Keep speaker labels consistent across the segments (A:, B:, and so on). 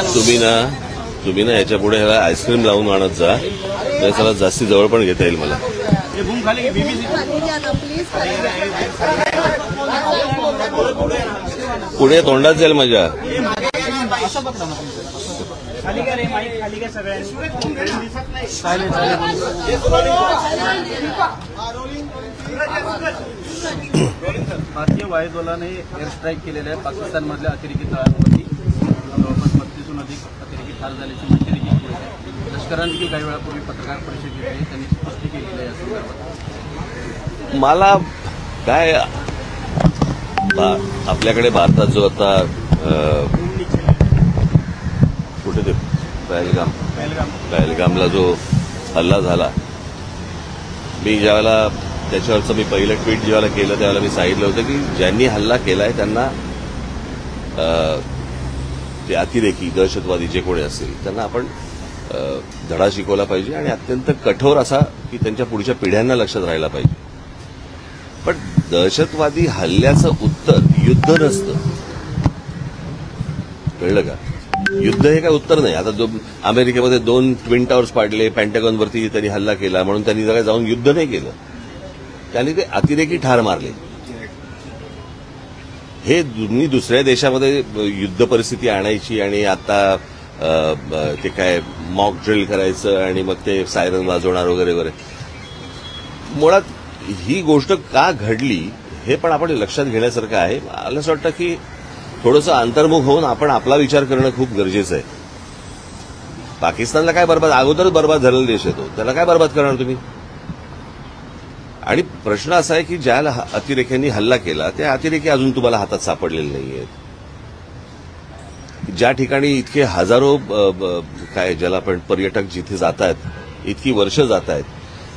A: तुम्ही ना याच्या पुढे ह्याला आईस्क्रीम लावून आणत जा, तर त्याला जास्ती जवळ पण घेता येईल मला. पुढे तोंडात जाईल माझ्या.
B: भारतीय वायुदलाने एअर स्ट्राईक केलेल्या आहे पाकिस्तानमधल्या अतिरेकी तळांवरती. जवळपास 32हून अधिक अतिरेकी ठार झाल्याची माहिती देखील मिळते आहे. लष्कराने काही वेळापूर्वी पत्रकार परिषद घेतली, त्यांनी स्पष्ट केलेलं आहे या संदर्भात.
A: मला काय आपल्याकडे भारतात जो आता कुठे ते पहलगामला जो हल्ला झाला, मी ज्यावेळेला त्याच्यावरचं मी पहिलं ट्विट ज्यावेळेला केलं त्यावेळेला मी सांगितलं होतं की ज्यांनी हल्ला केलाय त्यांना ते अतिरेकी दहशतवादी जे कोणी असतील त्यांना आपण धडा शिकवला पाहिजे आणि अत्यंत कठोर असा की त्यांच्या पुढच्या पिढ्यांना लक्षात राहायला पाहिजे. पण दहशतवादी हल्ल्याचं उत्तर युद्ध नसतं, कळलं का? युद्ध हे काय उत्तर नाही. आता जो अमेरिकेमध्ये 2 ट्विन टावर्स पाडले, पेंटागॉनवरती त्यांनी हल्ला केला म्हणून त्यांनी जरा जाऊन युद्ध नाही केलं, त्यांनी ते अतिरेकी ठार मारले. हे तुम्ही दुसऱ्या देशामध्ये युद्ध परिस्थिती आणायची आणि आता ते काय मॉक ड्रिल करायचं आणि मग ते सायरन वाजवणार वगैरे वगैरे. मुळात ही गोष्ट का घडली हे पण आपण लक्षात घेण्यासारखं आहे. मला असं वाटतं की थोडंसं अंतर्मुख होऊन आपण आपला विचार करणं खूप गरजेचं आहे. पाकिस्तानला काय बरबाद, अगोदरच बरबाद झालेला देश आहे तो, त्याला काय बरबाद करणार तुम्ही? आणि प्रश्न असा आहे की ज्या अतिरेक्यांनी हल्ला केला त्या अतिरेकी अजून तुम्हाला हातात सापडलेले नाहीयेत. ज्या ठिकाणी इतके हजारो काय ज्याला आपण पर्यटक जिथे जात आहेत, इतकी वर्ष जात आहेत,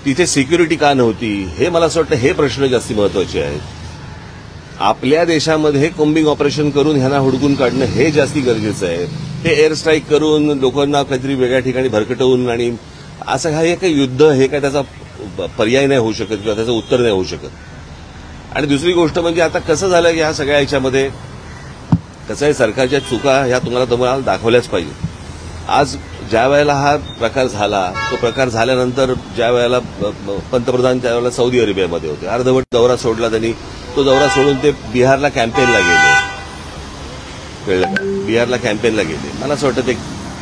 A: तिथे सिक्युरिटी का नव्हती हे मला असं वाटतं हे प्रश्न जास्ती महत्वाचे आहेत. आपल्या देशामध्ये कोम्बिंग ऑपरेशन करून ह्यांना हुडकून काढणं हे जास्ती गरजेचं आहे. हे एअर स्ट्राईक करून लोकांना काहीतरी वेगळ्या ठिकाणी भरकटवून आणि असं हे काही युद्ध हे काय त्याचा पर्याय नाही होऊ शकत किंवा त्याचं उत्तर नाही होऊ शकत. आणि दुसरी गोष्ट म्हणजे आता कसं झालं की ह्या सगळ्या ह्याच्यामध्ये कसं आहे, सरकारच्या चुका ह्या तुम्हाला दाखवल्याच पाहिजे. आज ज्या वेळेला हा प्रकार झाला, तो प्रकार झाल्यानंतर ज्या वेळेला पंतप्रधान त्यावेळेला सौदी अरेबियामध्ये होते, अर्धवट दौरा सोडला त्यांनी. तो दौरा सोडून ते बिहारला कॅम्पेनला गेले, कळलं का? बिहारला कॅम्पेनला गेले. मला असं वाटतं ते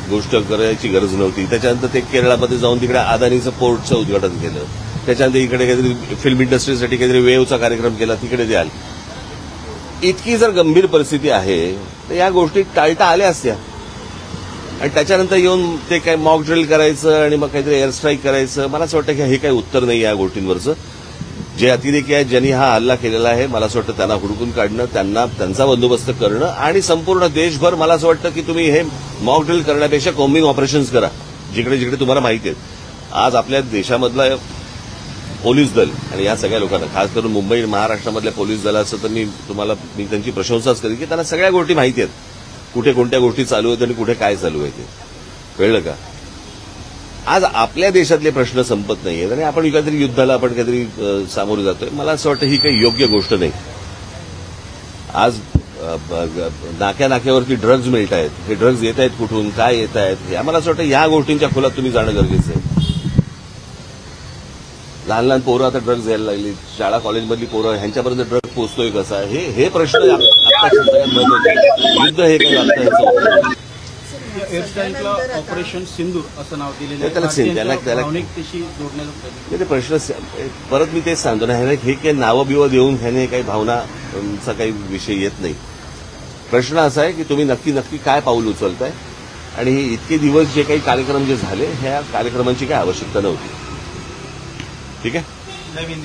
A: गोष्ट करायची गरज नव्हती. त्याच्यानंतर ते केरळमध्ये जाऊन तिकडे अदानीचं पोर्टचं उद्घाटन केलं. त्याच्यानंतर इकडे काहीतरी फिल्म इंडस्ट्रीसाठी काहीतरी वेव्हचा कार्यक्रम केला, तिकडे द्याल. इतकी जर गंभीर परिस्थिती आहे तर या गोष्टी टाळता आल्या असत्या. आणि त्याच्यानंतर येऊन ते काय मॉक ड्रिल करायचं आणि मग काहीतरी एअर स्ट्राईक करायचं, मला असं वाटतं की हे काही उत्तर नाही या गोष्टींवरचं. जे अतिरेकी आहेत ज्यांनी हा हल्ला केलेला आहे, मला असं वाटतं त्यांना हुडकून काढणं, त्यांचा बंदोबस्त करणं आणि संपूर्ण देशभर मला असं वाटतं की तुम्ही हे मॉक ड्रिल करण्यापेक्षा कॉम्बिंग ऑपरेशन्स करा जिकडे जिकडे तुम्हाला माहिती आहेत. आज आपल्या देशामधला पोलीस दल आणि या सगळ्या लोकांना, खास करून मुंबई महाराष्ट्रामधल्या पोलीस दलाचं तर मी त्यांची प्रशंसाच करेन की त्यांना सगळ्या गोष्टी माहिती आहेत, कुठे कोणत्या गोष्टी चालू आहेत आणि कुठे काय चालू आहे ते, कळलं का? आज आपल्या देशातले प्रश्न संपत नाहीयेत आणि आपण काहीतरी युद्धाला आपण काहीतरी सामोरे जातोय. मला असं वाटतं ही काही योग्य गोष्ट नाही. आज नाक्यावरती ड्रग्ज मिळत आहेत, हे ड्रग्ज येत आहेत कुठून, काय येत आहेत, मला असं वाटतं ह्या गोष्टींच्या खोलात तुम्ही जाणं गरजेचं आहे. लहान लहान पोरं आता ड्रग्ज घ्यायला लागली, शाळा कॉलेजमधली पोरं, ह्यांच्यापर्यंत ड्रग्ज पोहोचतोय कसा, हे प्रश्न आता सगळ्यात महत्वाचे. युद्ध हे काही आता
B: एअर स्ट्राईकला ऑपरेशन सिंदूर असं नाव दिलेलं आहे.
A: ते प्रश्न परत मी तेच सांगतो ना, हे काही नावं बिवं देऊन ह्याने काही भावनाचा काही विषय येत नाही. प्रश्न असा आहे की तुम्ही नक्की काय पाऊल उचलताय आणि हे इतके दिवस जे काही कार्यक्रम जे झाले ह्या कार्यक्रमांची काय आवश्यकता नव्हती. ठीक आहे.
B: नवीन